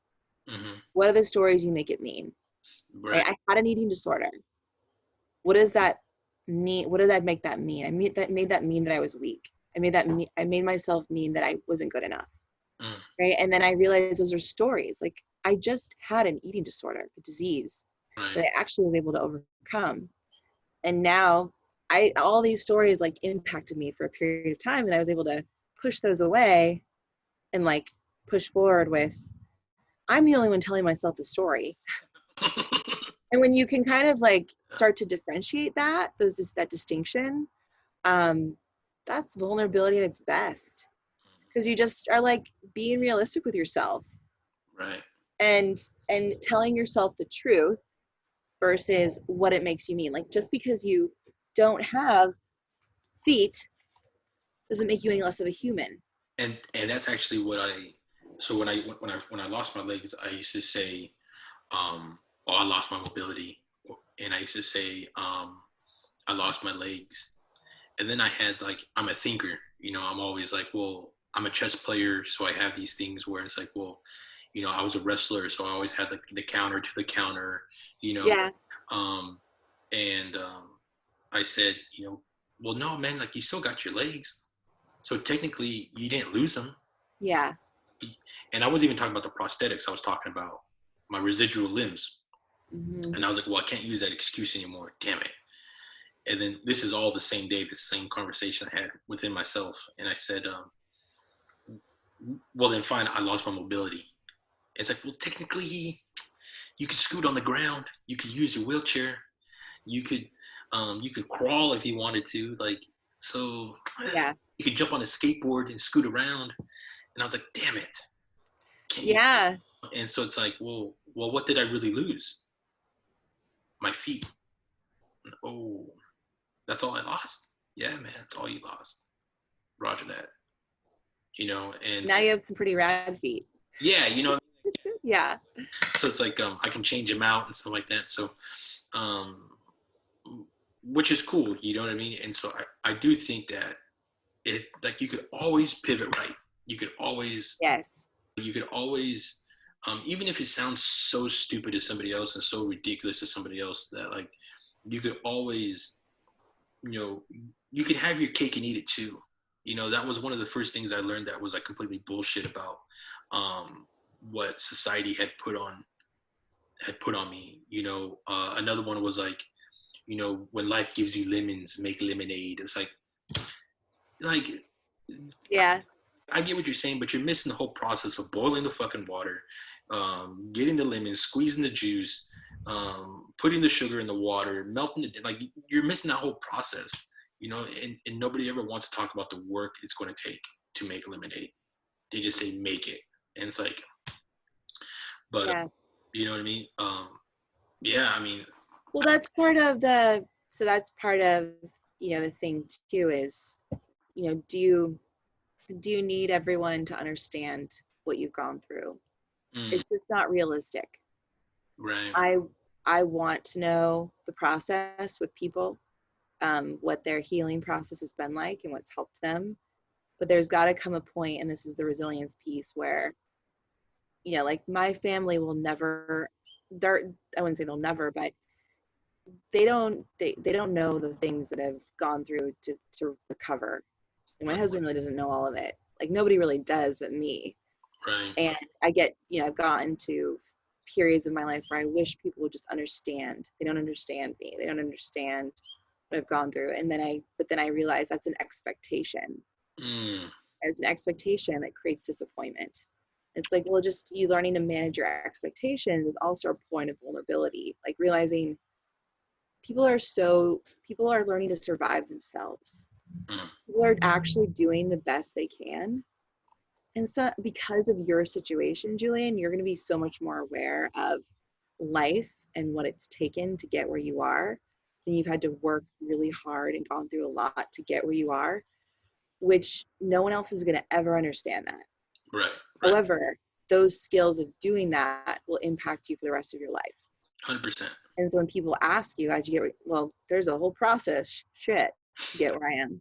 Mm-hmm. What are the stories you make it mean? Right. I had an eating disorder. What does that mean? What did that make that mean? I made that mean that I was weak. I made myself mean that I wasn't good enough. Right? And then I realized those are stories. Like, I just had an eating disorder, a disease that I actually was able to overcome. And now all these stories like impacted me for a period of time, and I was able to push those away and like push forward with, I'm the only one telling myself the story. And when you can kind of like start to differentiate that distinction, that's vulnerability at its best, because you just are like being realistic with yourself, right? And telling yourself the truth versus what it makes you mean. Like, just because you don't have feet doesn't make you any less of a human. And that's actually what so when I lost my legs, I used to say, I lost my mobility, and I used to say, I lost my legs. And then I had like, I'm a thinker, I'm always like, well, I'm a chess player, so I have these things where it's like, well, I was a wrestler, so I always had like the counter to the counter, you know. Yeah. And I said, well, no, man, like you still got your legs, so technically you didn't lose them. Yeah. And I wasn't even talking about the prosthetics. I was talking about my residual limbs. Mm-hmm. And I was like, well, I can't use that excuse anymore. Damn it. And then this is all the same day, the same conversation I had within myself. And I said, well, then fine, I lost my mobility. It's like, well, technically, you could scoot on the ground. You could use your wheelchair. You could crawl if you wanted to. Like, so Yeah. you could jump on a skateboard and scoot around. And I was like, damn it. Yeah. And so it's like, well, what did I really lose? My feet. Oh, that's all I lost? Yeah, man, that's all you lost. Roger that. And Now you have some pretty rad feet. yeah, Yeah. so it's like I can change them out and stuff like that. So which is cool, you know what I mean? And so I do think that like you could always pivot right. You could always Yes. Even if it sounds so stupid to somebody else and so ridiculous to somebody else, that like you could always, you could have your cake and eat it too. That was one of the first things I learned that was like completely bullshit about what society had put on me. Another one was like, when life gives you lemons, make lemonade. It's like yeah. I get what you're saying, but you're missing the whole process of boiling the fucking water, getting the lemons, squeezing the juice, putting the sugar in the water, melting it. Like you're missing that whole process, and nobody ever wants to talk about the work it's going to take to make lemonade. They just say make it, and it's like, but yeah. You know what I mean? Yeah, I mean. Well, that's part of the thing too is, do you need everyone to understand what you've gone through? It's just not realistic. Right. I want to know the process with people, what their healing process has been like and what's helped them. But there's got to come a point, and this is the resilience piece, where, like my family will never, I wouldn't say they'll never, but they don't know the things that I've gone through to recover. And my husband really doesn't know all of it. Like nobody really does but me. Right. And I get, I've gotten to periods of my life where I wish people would just understand. They don't understand me. They don't understand what I've gone through. And then I realize that's an expectation. It's an expectation that creates disappointment. It's like, well, just you learning to manage your expectations is also a point of vulnerability. Like realizing people are learning to survive themselves. People are actually doing the best they can. And so because of your situation, Julian, you're going to be so much more aware of life and what it's taken to get where you are. And you've had to work really hard and gone through a lot to get where you are, which no one else is going to ever understand that. Right. However, those skills of doing that will impact you for the rest of your life. 100%. And so when people ask you, how'd you get, well, there's a whole process, to get where I am.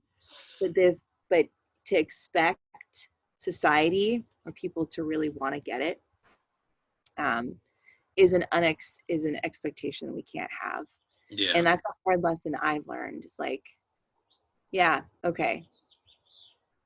But to expect society or people to really want to get it is an expectation that we can't have. Yeah. And that's a hard lesson I've learned. It's like, yeah, okay.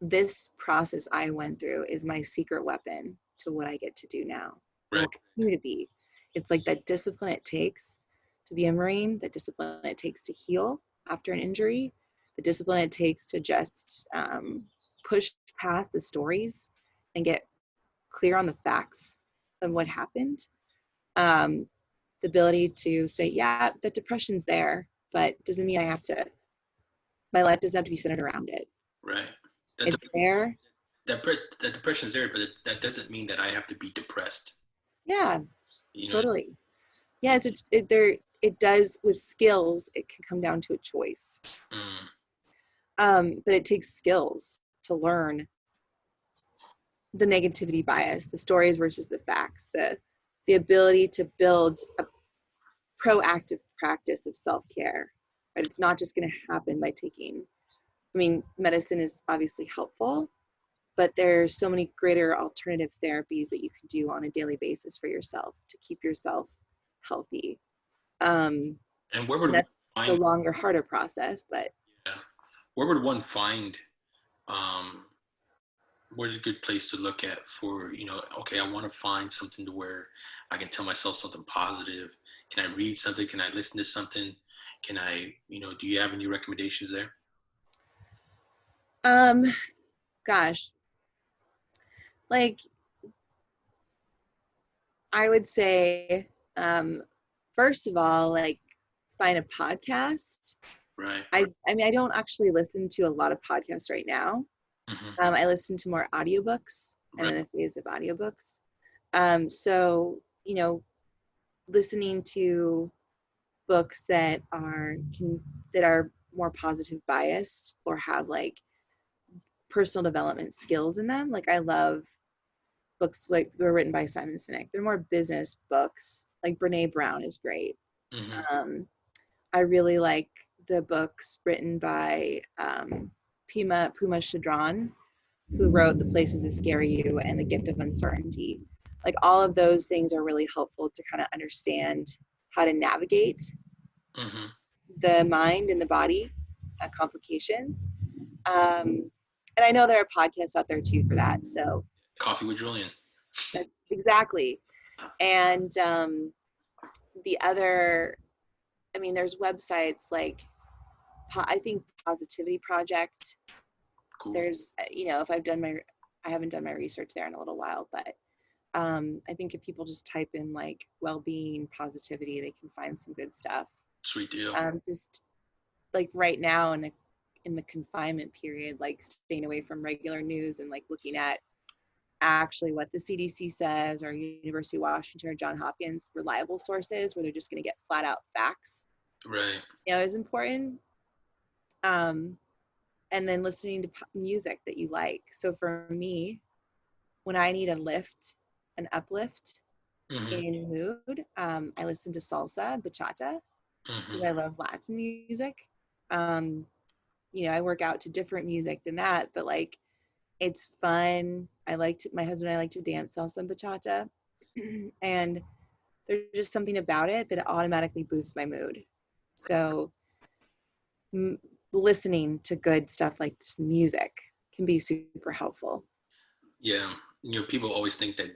This process I went through is my secret weapon to what I get to do now. Right. It will continue to be. It's like that discipline it takes to be a Marine, the discipline it takes to heal after an injury, the discipline it takes to just push past the stories and get clear on the facts of what happened. The ability to say, yeah, the depression's there, but doesn't mean my life doesn't have to be centered around it. Right. It's there. That depression's there, but that doesn't mean that I have to be depressed. Yeah, totally. Yeah, it does with skills. It can come down to a choice. But it takes skills to learn the negativity bias, the stories versus the facts, the ability to build a proactive practice of self-care. Right? It's not just going to happen by medicine is obviously helpful, but there's so many greater alternative therapies that you can do on a daily basis for yourself to keep yourself healthy. And where would And one that's a find? longer, harder process, but Yeah, where would one find? Where's a good place to look at for, okay, I want to find something to where I can tell myself something positive. Can I read something? Can I listen to something? Can I, do you have any recommendations there? gosh, like I would say, first of all, like find a podcast. Right. I mean, I don't actually listen to a lot of podcasts right now. Mm-hmm. I listen to more audiobooks and Right. then a phase of audiobooks. So, listening to books that are more positive biased or have like personal development skills in them. Like I love books like they're written by Simon Sinek. They're more business books. Like Brene Brown is great. Mm-hmm. I really like the books written by Puma Chadron, who wrote The Places That Scare You and The Gift of Uncertainty. Like all of those things are really helpful to kind of understand how to navigate Mm-hmm. the mind and the body complications. And I know there are podcasts out there too for that. So Coffee with Julian. that's exactly. And the other, I mean, there's websites like I think Positivity Project. Cool. There's, if I haven't done my research there in a little while, but I think if people just type in like well-being, positivity, they can find some good stuff. Sweet deal. Just like right now in the confinement period, like staying away from regular news and like looking at actually what the CDC says or University of Washington or Johns Hopkins reliable sources where they're just going to get flat out facts. Right. Is important. And then listening to music that you like. So for me, when I need an uplift Mm-hmm. in mood, I listen to salsa and bachata because Mm-hmm. I love Latin music. I work out to different music than that, but like it's fun. My husband and I like to dance salsa and bachata. And there's just something about it that automatically boosts my mood. So listening to good stuff like just music can be super helpful. Yeah. People always think that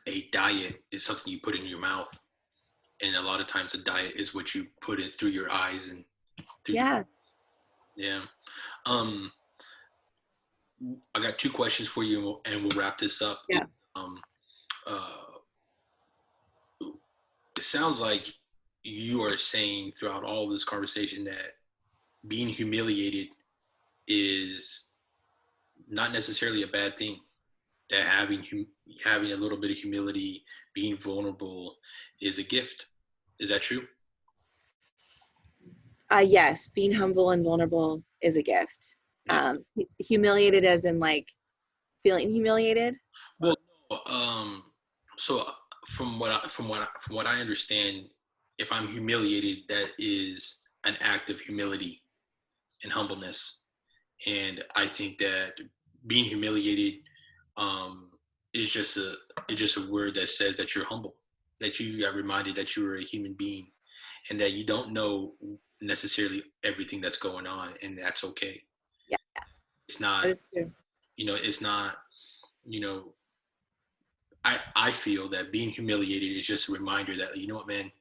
a diet is something you put in your mouth. And a lot of times a diet is what you put it through your eyes and through Yeah. Yeah. I got two questions for you and we'll wrap this up. Yeah. It sounds like you are saying throughout all of this conversation that being humiliated is not necessarily a bad thing. That having a little bit of humility, being vulnerable, is a gift. Is that true? Yes, being humble and vulnerable is a gift. Yeah. Humiliated as in like feeling humiliated. Well, so from what I understand, if I'm humiliated, that is an act of humility and humbleness. And I think that being humiliated is just a word that says that you're humble, that you got reminded that you're a human being, and that you don't know necessarily everything that's going on, and that's okay. Yeah, It's not, that is true. it's not, you know, I feel that being humiliated is just a reminder that, you know what, man,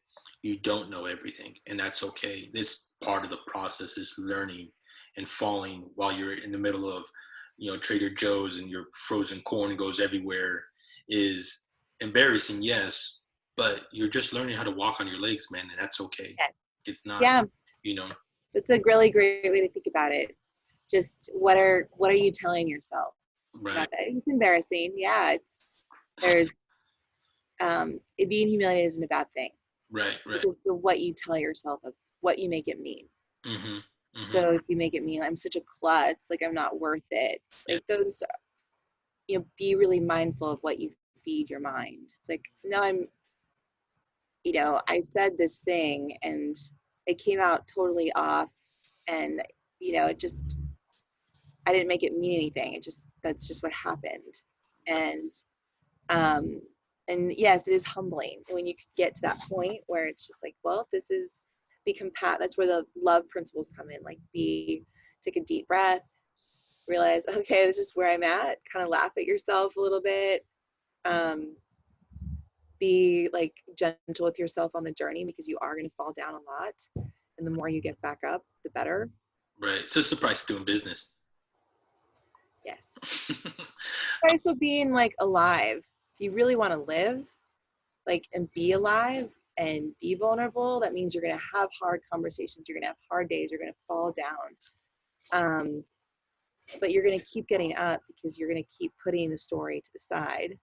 you don't know everything, and that's okay. This part of the process is learning and falling while you're in the middle of, Trader Joe's and your frozen corn goes everywhere is embarrassing, yes, but you're just learning how to walk on your legs, man, and that's okay. Yeah. It's not, Yeah, you know, it's a really great way to think about it. Just what are you telling yourself right, about that? It's embarrassing. Yeah, there's being humiliated isn't a bad thing. right, It's right. just what you tell yourself of what you make it mean. Mm-hmm, mm-hmm. So if you make it mean I'm such a klutz, like I'm not worth it, Yeah. like those, be really mindful of what you feed your mind. It's like, no, I said this thing and it came out totally off, and I didn't make it mean anything. It just that's just what happened. And um, and yes, it is humbling when you get to that point where it's just like, well, this is that's where the love principles come in. Like, take a deep breath, realize, okay, this is where I'm at. Kind of laugh at yourself a little bit. Be like gentle with yourself on the journey, because you are going to fall down a lot, and the more you get back up, the better. Right. It's just the price of doing business. Yes. Price of being like alive. If you really want to live, like, and be alive and be vulnerable, that means you're going to have hard conversations. You're going to have hard days. You're going to fall down. But you're going to keep getting up, because you're going to keep putting the story to the side,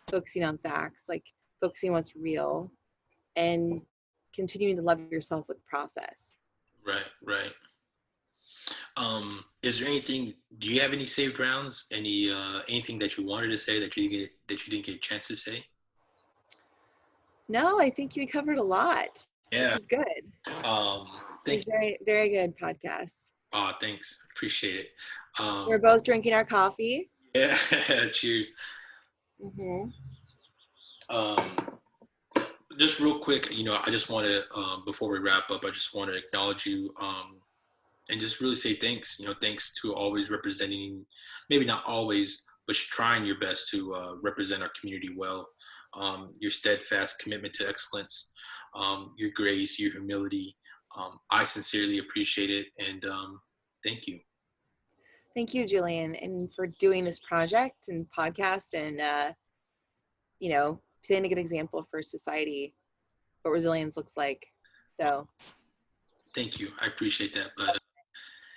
focusing on facts, like focusing on what's real, and continuing to love yourself with the process. Right. Is there anything? Do you have any saved rounds? Anything that you wanted to say that you didn't get a chance to say? No, I think you covered a lot. Yeah. This is good. It's very, very good podcast. Oh, thanks. Appreciate it. We're both drinking our coffee. Yeah. Cheers. Mm-hmm. Just real quick, I just want to, before we wrap up, I just want to acknowledge you, and just really say thanks. Thanks to always representing, maybe not always, but trying your best to represent our community well. Your steadfast commitment to excellence, your grace, your humility. I sincerely appreciate it, and thank you. Thank you, Julian, and for doing this project and podcast, and setting a good example for society what resilience looks like. So thank you. I appreciate that. But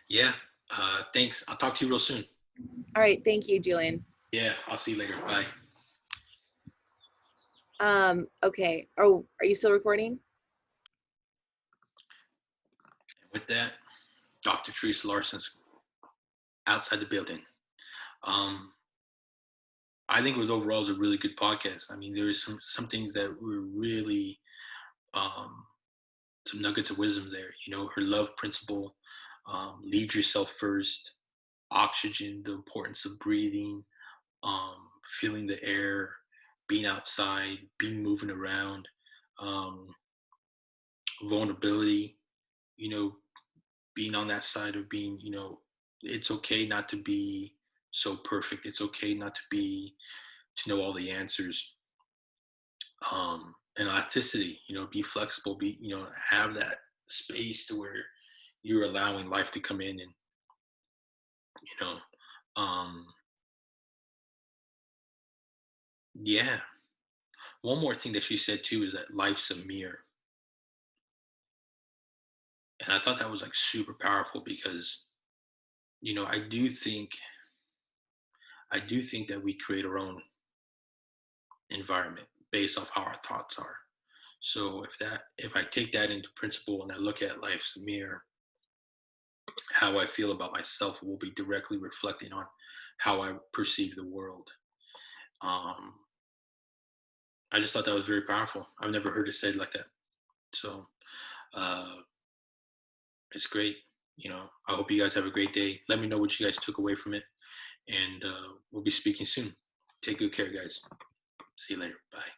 yeah, thanks. I'll talk to you real soon. All right. Thank you, Julian. Yeah, I'll see you later. Bye. Okay. Oh, are you still recording? With that, Dr. Theresa Larson's outside the building. I think it was overall a really good podcast. I mean, there was some things that were really some nuggets of wisdom there. Her love principle, lead yourself first, oxygen, the importance of breathing, feeling the air, being outside, being moving around, vulnerability, being on that side of being, it's okay not to be so perfect. It's okay not to know all the answers. And elasticity, be flexible, have that space to where you're allowing life to come in, and, yeah. One more thing that she said too is that life's a mirror. And I thought that was like super powerful, because, I do think that we create our own environment based off how our thoughts are. So if I take that into principle and I look at life's mirror, how I feel about myself will be directly reflecting on how I perceive the world. I just thought that was very powerful. I've never heard it said like that. So it's great. I hope you guys have a great day. Let me know what you guys took away from it. And we'll be speaking soon. Take good care, guys. See you later. Bye.